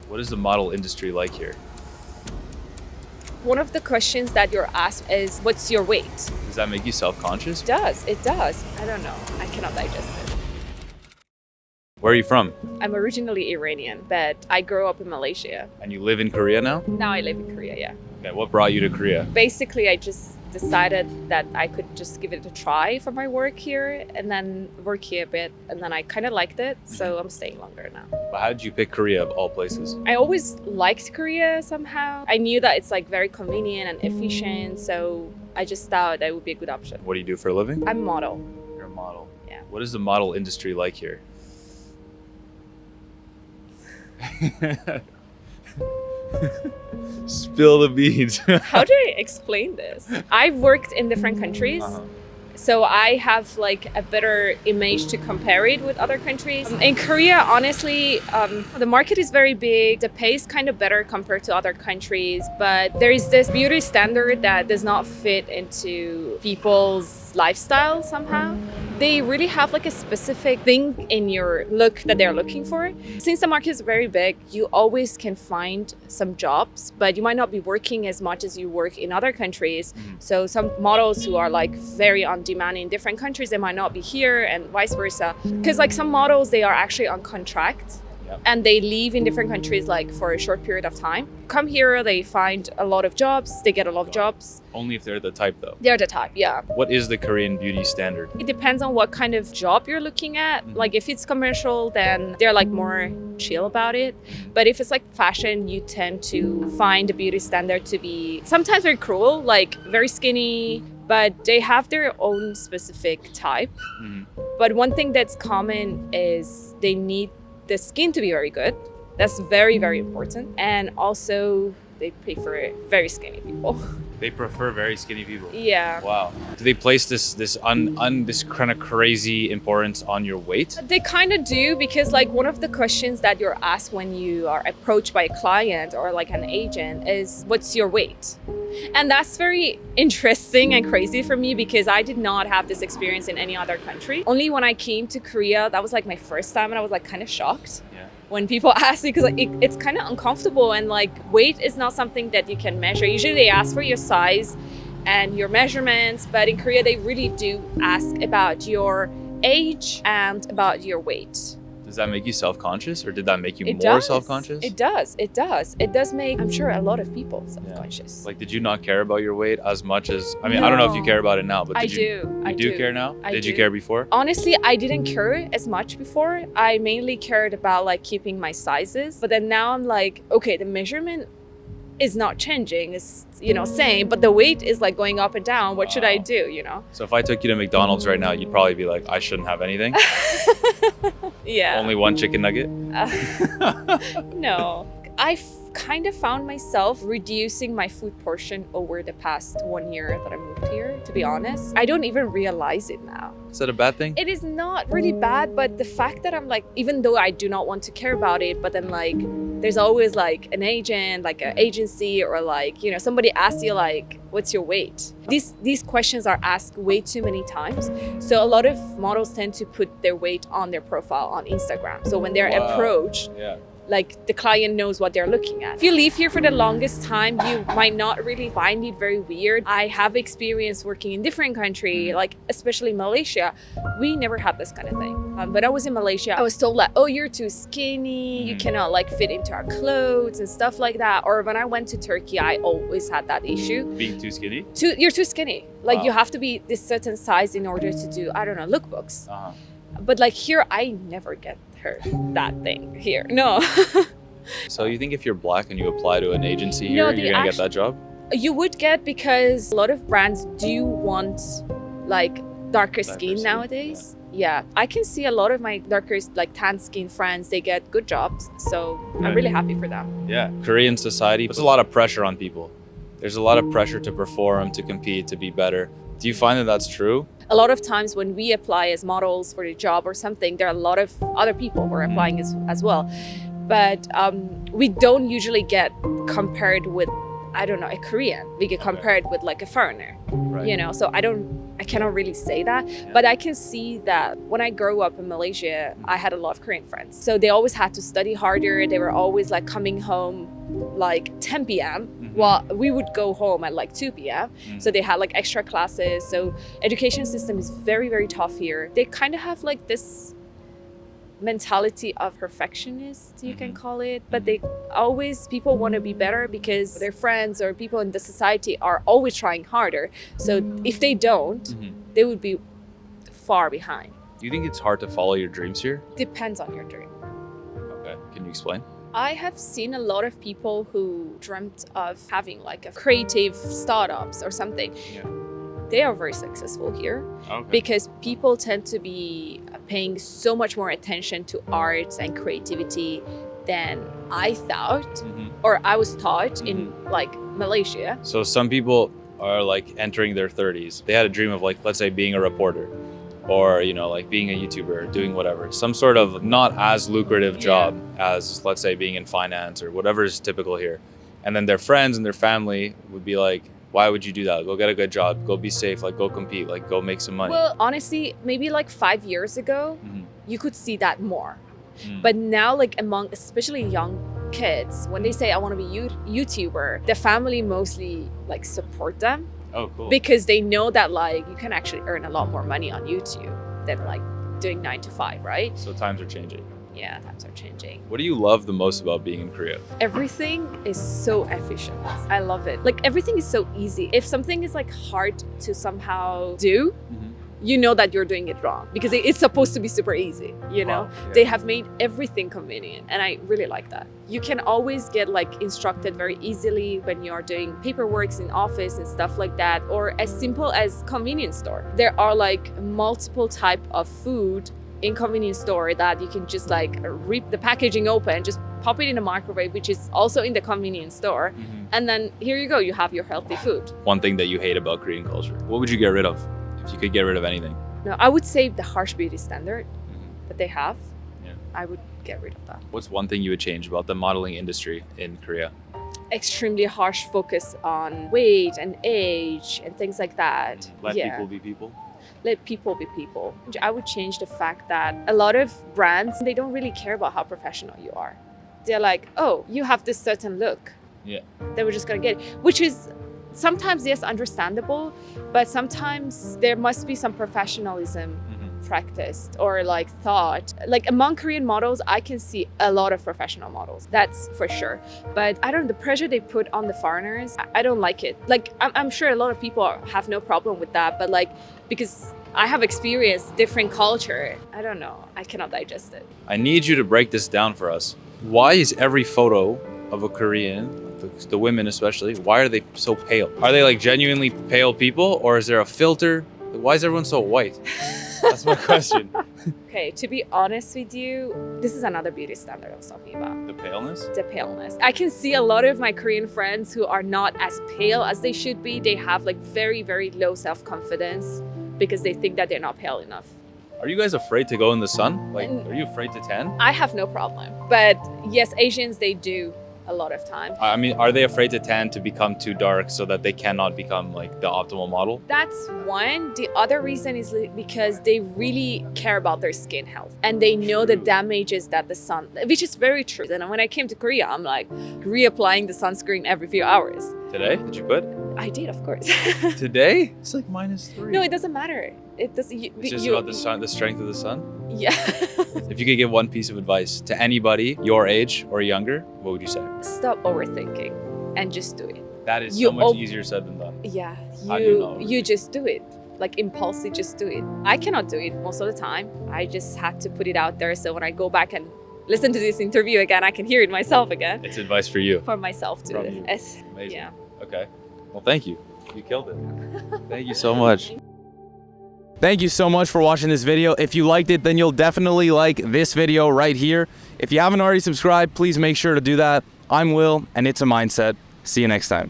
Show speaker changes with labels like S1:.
S1: What is the model industry like here?
S2: One of the questions that you're asked is, what's your weight?
S1: Does that make you self-conscious?
S2: It does. I don't know. I cannot digest it.
S1: Where are you from?
S2: I'm originally Iranian, but I grew up in Malaysia.
S1: And you live in Korea now?
S2: Now I live in Korea, yeah.
S1: Okay, what brought you to Korea?
S2: Basically, I just decided that I could just give it a try for my work here and then work here a bit. And then I kind of liked it, so I'm staying longer now.
S1: But how did you pick Korea of all places?
S2: I always liked Korea somehow. I knew that it's like very convenient and efficient, so I just thought that would be a good option.
S1: What do you do for a living?
S2: I'm a model.
S1: You're a model.
S2: Yeah.
S1: What is the model industry like here? Spill the beans.
S2: How do I explain this? I've worked in different countries. So I have like a better image to compare it with other countries. In Korea, honestly, the market is very big. The pay is kind of better compared to other countries, but there is this beauty standard that does not fit into people's lifestyle somehow. They really have like a specific thing in your look that they're looking for. Since the market is very big, you always can find some jobs, but you might not be working as much as you work in other countries. So some models who are like very on demand in different countries, they might not be here and vice versa. Because like some models, they are actually on contract.
S1: Yep.
S2: And they leave in different countries like for a short period of time. Come here, they find a lot of jobs, they get a lot of jobs.
S1: Only if they're the type though.
S2: They're the type, yeah.
S1: What is the Korean beauty standard?
S2: It depends on what kind of job you're looking at. Like if it's commercial, then they're like more chill about it. But if it's like fashion, you tend to find the beauty standard to be sometimes very cruel, like very skinny, but they have their own specific type. But one thing that's common is they need the skin to be very good. That's very, very important. And also they prefer very skinny people.
S1: They prefer very skinny people.
S2: Yeah.
S1: Wow. Do they place this kind of crazy importance on your weight?
S2: They kind of do, because like one of the questions that you're asked when you are approached by a client or like an agent is, what's your weight? And that's very interesting and crazy for me because I did not have this experience in any other country. Only when I came to Korea, that was like my first time, and I was like kind of shocked.
S1: Yeah.
S2: When people ask me, because like, it's kind of uncomfortable, and like weight is not something that you can measure. Usually they ask for your size and your measurements, but in Korea they really do ask about your age and about your weight.
S1: Does that make you self-conscious, or did that make you
S2: It
S1: more
S2: does.
S1: self-conscious?
S2: It does. It does make, I'm sure, a lot of people self-conscious.
S1: Like, did you not care about your weight as much as, I mean, I don't know if you
S2: No.
S1: care about it now, but
S2: I
S1: did you,
S2: do.
S1: you
S2: I
S1: do care now?
S2: I
S1: Did you
S2: do.
S1: care before?
S2: Honestly, I didn't care as much before. I mainly cared about like keeping my sizes. But then now I'm like, okay, the measurement is not changing. It's, same, but the weight is like going up and down. What should I
S1: Wow.
S2: do,
S1: So if I took you to McDonald's right now, you'd probably be like, I shouldn't have anything.
S2: Yeah.
S1: Only one chicken nugget.
S2: No. I've kind of found myself reducing my food portion over the past 1 year that I moved here, to be honest. I don't even realize it now.
S1: Is that a bad thing?
S2: It is not really bad, but the fact that I'm like, even though I do not want to care about it, but then like, there's always like an agent, like an agency, or like, somebody asks you like, what's your weight? These questions are asked way too many times. So a lot of models tend to put their weight on their profile on Instagram. So when they're
S1: Wow.
S2: approached,
S1: Yeah.
S2: like the client knows what they're looking at. If you live here for the longest time, you might not really find it very weird. I have experience working in different countries, like especially Malaysia. We never had this kind of thing. When I was in Malaysia, I was told like, oh, you're too skinny, you cannot like fit into our clothes and stuff like that. Or when I went to Turkey, I always had that issue.
S1: Being too skinny?
S2: You're too skinny. Like
S1: Wow.
S2: you have to be this certain size in order to do, I don't know, lookbooks.
S1: Uh-huh.
S2: But like here, I never get heard that thing here. No.
S1: So you think if you're black and you apply to an agency here,
S2: No, they
S1: you're gonna get that job?
S2: You would get, because a lot of brands do want like darker skin
S1: skin,
S2: nowadays. Yeah, I can see a lot of my darker, like tan skin friends, they get good jobs. So I'm
S1: Good.
S2: really happy for them.
S1: Yeah. Korean society puts a lot of pressure on people. There's a lot of pressure to perform, to compete, to be better. Do you find that that's true?
S2: A lot of times when we apply as models for the job or something, there are a lot of other people who are applying as well. But we don't usually get compared with, I don't know, a Korean. We get compared with like a foreigner,
S1: Right.
S2: So I don't I cannot really say that, but I can see that when I grew up in Malaysia, I had a lot of Korean friends. So they always had to study harder. They were always like coming home like 10 p.m. while we would go home at like 2 p.m. So they had like extra classes. So education system is very, very tough here. They kind of have like this mentality of perfectionist, you can call it, but they always, people want to be better because their friends or people in the society are always trying harder. So if they don't, they would be far behind.
S1: Do you think it's hard to follow your dreams here?
S2: Depends on your dream.
S1: Okay, can you explain?
S2: I have seen a lot of people who dreamt of having like a creative startups or something. They are very successful here because people tend to be paying so much more attention to arts and creativity than I thought or I was taught in like Malaysia.
S1: So some people are like entering their 30s. They had a dream of like, let's say being a reporter or, you know, like being a YouTuber, doing whatever, some sort of not as lucrative job as, let's say, being in finance or whatever is typical here. And then their friends and their family would be like, why would you do that? Go get a good job, go be safe, like go compete, like go make some money.
S2: Well, honestly, maybe like 5 years ago, you could see that more. But now, like among especially young kids, when they say I want to be YouTuber, the family mostly like support them.
S1: Oh, cool.
S2: Because they know that like you can actually earn a lot more money on YouTube than like doing 9 to 5, right?
S1: So times are changing.
S2: Yeah, times are changing.
S1: What do you love the most about being in Korea?
S2: Everything is so efficient. I love it. Like everything is so easy. If something is like hard to somehow do, you know that you're doing it wrong because it's supposed to be super easy, you know? They have made everything convenient and I really like that. You can always get like instructed very easily when you're doing paperwork in office and stuff like that, or as simple as convenience store. There are like multiple type of food in convenience store that you can just like rip the packaging open, just pop it in the microwave, which is also in the convenience store. And then here you go, you have your healthy food.
S1: One thing that you hate about Korean culture, what would you get rid of if you could get rid of anything?
S2: No, I would say the harsh beauty standard that they have. I would get rid of that.
S1: What's one thing you would change about the modeling industry in Korea?
S2: Extremely harsh focus on weight and age and things like that.
S1: Let people be people?
S2: Let people be people. I would change the fact that a lot of brands, they don't really care about how professional you are. They're like, oh, you have this certain look. Then we're just gonna get it. Which is sometimes, yes, understandable, but sometimes there must be some professionalism practiced or like thought. Like among Korean models, I can see a lot of professional models, that's for sure. But I don't know, the pressure they put on the foreigners, I don't like it. Like I'm sure a lot of people have no problem with that, but like, because I have experienced different culture, I don't know, I cannot digest it.
S1: I need you to break this down for us. Why is every photo of a Korean, the women especially, why are they so pale? Are they like genuinely pale people or is there a filter? Why is everyone so white? That's my question.
S2: Okay, to be honest with you, this is another beauty standard I was talking about.
S1: The paleness?
S2: The paleness. I can see a lot of my Korean friends who are not as pale as they should be. They have like very, very low self-confidence because they think that they're not pale enough.
S1: Are you guys afraid to go in the sun? Like, are you afraid to tan?
S2: I have no problem. But yes, Asians, they do a lot of time.
S1: I mean, are they afraid to tan to become too dark so that they cannot become like the optimal model?
S2: That's one. The other reason is because they really care about their skin health and they know the damages that the sun, which is very true. And when I came to Korea, I'm like reapplying the sunscreen every few hours.
S1: Today? Did you put?
S2: I did, of course.
S1: Today? It's like -3.
S2: No, it doesn't matter. It does.
S1: It's just about the sun, the strength of the sun?
S2: Yeah.
S1: If you could give one piece of advice to anybody your age or younger, what would you say?
S2: Stop overthinking and just do it.
S1: That is so much easier said than done.
S2: Yeah,
S1: How do you know?
S2: you just do it. Like impulsive, just do it. I cannot do it most of the time. I just had to put it out there so when I go back and listen to this interview again, I can hear it myself again.
S1: It's advice for you.
S2: For myself too.
S1: From you. Amazing.
S2: Yeah.
S1: Okay. Well, thank you. You killed it. Thank you so much.
S3: Thank you so much for watching this video. If you liked it, then you'll definitely like this video right here. If you haven't already subscribed, please make sure to do that. I'm Will, and it's a mindset. See you next time.